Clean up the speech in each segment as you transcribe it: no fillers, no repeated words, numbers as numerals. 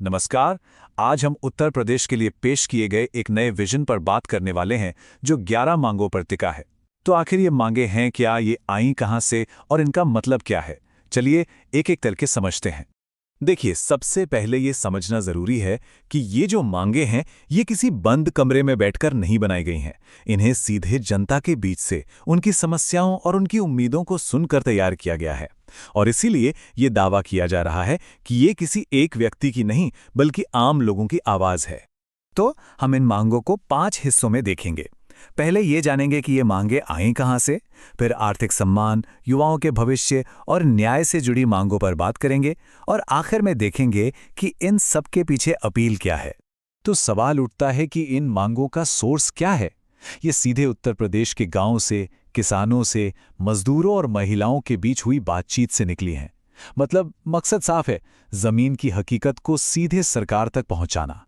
नमस्कार। आज हम उत्तर प्रदेश के लिए पेश किए गए एक नए विजन पर बात करने वाले हैं जो 11 मांगों पर टिका है। तो आखिर ये मांगे हैं क्या, ये आई कहां से और इनका मतलब क्या है? चलिए एक एक करके समझते हैं। देखिए, सबसे पहले ये समझना जरूरी है कि ये जो मांगे हैं ये किसी बंद कमरे में बैठकर नहीं बनाई गई हैं। इन्हें सीधे जनता के बीच से उनकी समस्याओं और उनकी उम्मीदों को सुनकर तैयार किया गया है। और इसीलिए ये दावा किया जा रहा है कि ये किसी एक व्यक्ति की नहीं बल्कि आम लोगों की आवाज है। तो हम इन मांगों को 5 हिस्सों में देखेंगे। पहले ये जानेंगे कि ये मांगे आई कहां से, फिर आर्थिक सम्मान, युवाओं के भविष्य और न्याय से जुड़ी मांगों पर बात करेंगे और आखिर में देखेंगे कि इन सब के पीछे अपील क्या है। तो सवाल उठता है कि इन मांगों का सोर्स क्या है? ये सीधे उत्तर प्रदेश के गांवों से, किसानों से, मजदूरों और महिलाओं के बीच हुई बातचीत से निकली हैं। मतलब मकसद साफ है, जमीन की हकीकत को सीधे सरकार तक पहुंचाना।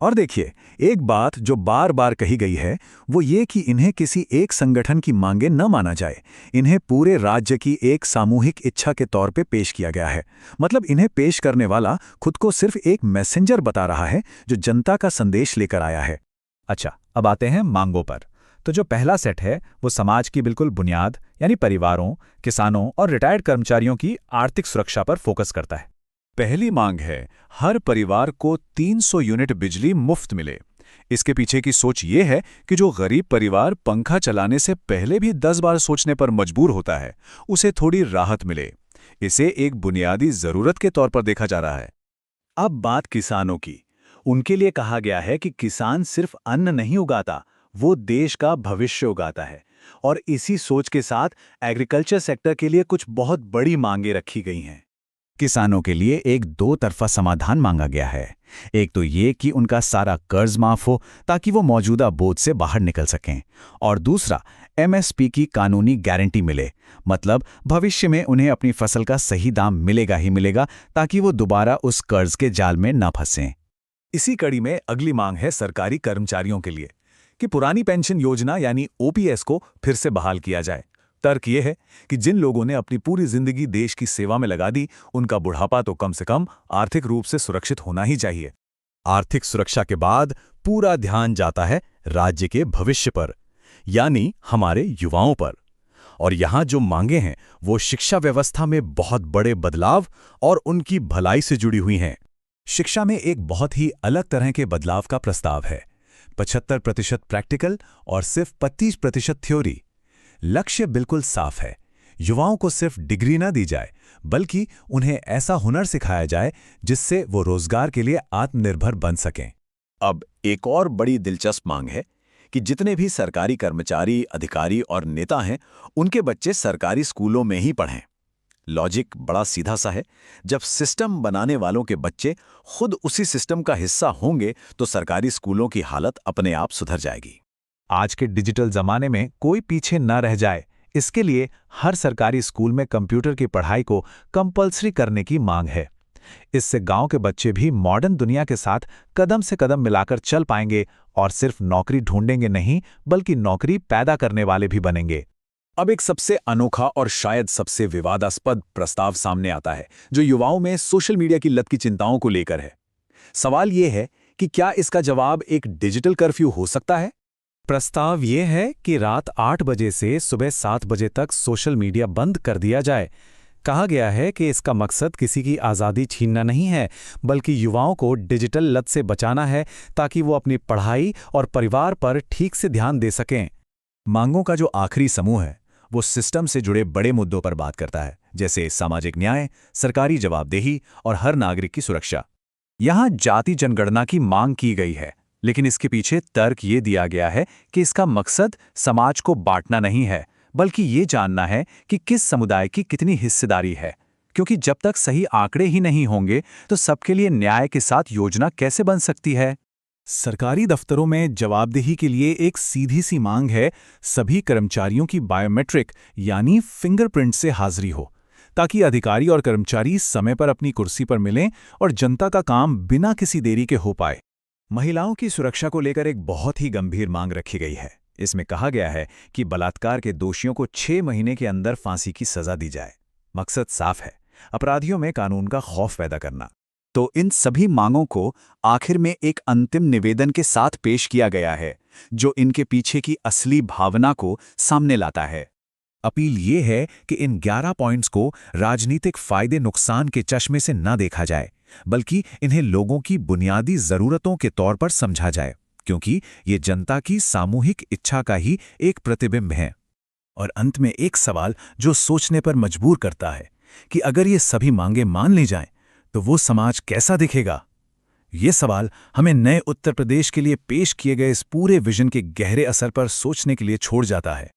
और देखिए, एक बात जो बार बार कही गई है वो ये कि इन्हें किसी एक संगठन की मांगे न माना जाए। इन्हें पूरे राज्य की एक सामूहिक इच्छा के तौर पे पेश किया गया है। मतलब इन्हें पेश करने वाला खुद को सिर्फ एक मैसेंजर बता रहा है जो जनता का संदेश लेकर आया है। अच्छा, अब आते हैं मांगों पर। तो जो पहला सेट है वो समाज की बिल्कुल बुनियाद यानी परिवारों, किसानों और रिटायर्ड कर्मचारियों की आर्थिक सुरक्षा पर फोकस करता है। पहली मांग है, हर परिवार को 300 यूनिट बिजली मुफ्त मिले। इसके पीछे की सोच ये है कि जो गरीब परिवार पंखा चलाने से पहले भी 10 बार सोचने पर मजबूर होता है, उसे थोड़ी राहत मिले। इसे एक बुनियादी जरूरत के तौर पर देखा जा रहा है। अब बात किसानों की। उनके लिए कहा गया है कि किसान सिर्फ अन्न नहीं उगाता, वो देश का भविष्य उगाता है। और इसी सोच के साथ एग्रीकल्चर सेक्टर के लिए कुछ बहुत बड़ी मांगें रखी गई हैं। किसानों के लिए एक दो तरफा समाधान मांगा गया है। एक तो ये कि उनका सारा कर्ज माफ हो ताकि वो मौजूदा बोझ से बाहर निकल सकें, और दूसरा एमएसपी की कानूनी गारंटी मिले। मतलब भविष्य में उन्हें अपनी फसल का सही दाम मिलेगा ही मिलेगा ताकि वो दोबारा उस कर्ज के जाल में न फंसें। इसी कड़ी में अगली मांग है सरकारी कर्मचारियों के लिए कि पुरानी पेंशन योजना यानी ओपीएस को फिर से बहाल किया जाए। तर्क यह है कि जिन लोगों ने अपनी पूरी जिंदगी देश की सेवा में लगा दी, उनका बुढ़ापा तो कम से कम आर्थिक रूप से सुरक्षित होना ही चाहिए। आर्थिक सुरक्षा के बाद पूरा ध्यान जाता है राज्य के भविष्य पर, यानी हमारे युवाओं पर। और यहां जो मांगे हैं वो शिक्षा व्यवस्था में बहुत बड़े बदलाव और उनकी भलाई से जुड़ी हुई हैं। शिक्षा में एक बहुत ही अलग तरह के बदलाव का प्रस्ताव है। 75% प्रैक्टिकल और सिर्फ 25% थ्योरी। लक्ष्य बिल्कुल साफ है, युवाओं को सिर्फ डिग्री ना दी जाए बल्कि उन्हें ऐसा हुनर सिखाया जाए जिससे वो रोजगार के लिए आत्मनिर्भर बन सकें। अब एक और बड़ी दिलचस्प मांग है कि जितने भी सरकारी कर्मचारी, अधिकारी और नेता हैं, उनके बच्चे सरकारी स्कूलों में ही पढ़ें। लॉजिक बड़ा सीधा सा है, जब सिस्टम बनाने वालों के बच्चे खुद उसी सिस्टम का हिस्सा होंगे तो सरकारी स्कूलों की हालत अपने आप सुधर जाएगी। आज के डिजिटल जमाने में कोई पीछे न रह जाए, इसके लिए हर सरकारी स्कूल में कंप्यूटर की पढ़ाई को कंपल्सरी करने की मांग है। इससे गांव के बच्चे भी मॉडर्न दुनिया के साथ कदम से कदम मिलाकर चल पाएंगे और सिर्फ नौकरी ढूंढेंगे नहीं बल्कि नौकरी पैदा करने वाले भी बनेंगे। अब एक सबसे अनोखा और शायद सबसे विवादास्पद प्रस्ताव सामने आता है जो युवाओं में सोशल मीडिया की लत की चिंताओं को लेकर है। सवाल यह है कि क्या इसका जवाब एक डिजिटल कर्फ्यू हो सकता है? प्रस्ताव ये है कि रात 8 बजे से सुबह 7 बजे तक सोशल मीडिया बंद कर दिया जाए। कहा गया है कि इसका मकसद किसी की आज़ादी छीनना नहीं है बल्कि युवाओं को डिजिटल लत से बचाना है ताकि वो अपनी पढ़ाई और परिवार पर ठीक से ध्यान दे सकें। मांगों का जो आखिरी समूह है वो सिस्टम से जुड़े बड़े मुद्दों पर बात करता है, जैसे सामाजिक न्याय, सरकारी जवाबदेही और हर नागरिक की सुरक्षा। यहाँ जाति जनगणना की मांग की गई है, लेकिन इसके पीछे तर्क ये दिया गया है कि इसका मकसद समाज को बांटना नहीं है बल्कि ये जानना है कि किस समुदाय की कितनी हिस्सेदारी है, क्योंकि जब तक सही आंकड़े ही नहीं होंगे तो सबके लिए न्याय के साथ योजना कैसे बन सकती है। सरकारी दफ्तरों में जवाबदेही के लिए एक सीधी सी मांग है, सभी कर्मचारियों की बायोमेट्रिक यानी फिंगरप्रिंट से हाजिरी हो ताकि अधिकारी और कर्मचारी समय पर अपनी कुर्सी पर मिलें और जनता का काम बिना किसी देरी के हो पाए। महिलाओं की सुरक्षा को लेकर एक बहुत ही गंभीर मांग रखी गई है। इसमें कहा गया है कि बलात्कार के दोषियों को 6 महीने के अंदर फांसी की सजा दी जाए। मकसद साफ है, अपराधियों में कानून का खौफ पैदा करना। तो इन सभी मांगों को आखिर में एक अंतिम निवेदन के साथ पेश किया गया है, जो इनके पीछे की असली भावना को सामने लाता है। अपील ये है कि इन 11 पॉइंट्स को राजनीतिक फायदे नुकसान के चश्मे से न देखा जाए, बल्कि इन्हें लोगों की बुनियादी जरूरतों के तौर पर समझा जाए, क्योंकि ये जनता की सामूहिक इच्छा का ही एक प्रतिबिंब है। और अंत में एक सवाल जो सोचने पर मजबूर करता है कि अगर ये सभी मांगे मान ली जाएं, तो वो समाज कैसा दिखेगा? ये सवाल हमें नए उत्तर प्रदेश के लिए पेश किए गए इस पूरे विजन के गहरे असर पर सोचने के लिए छोड़ जाता है।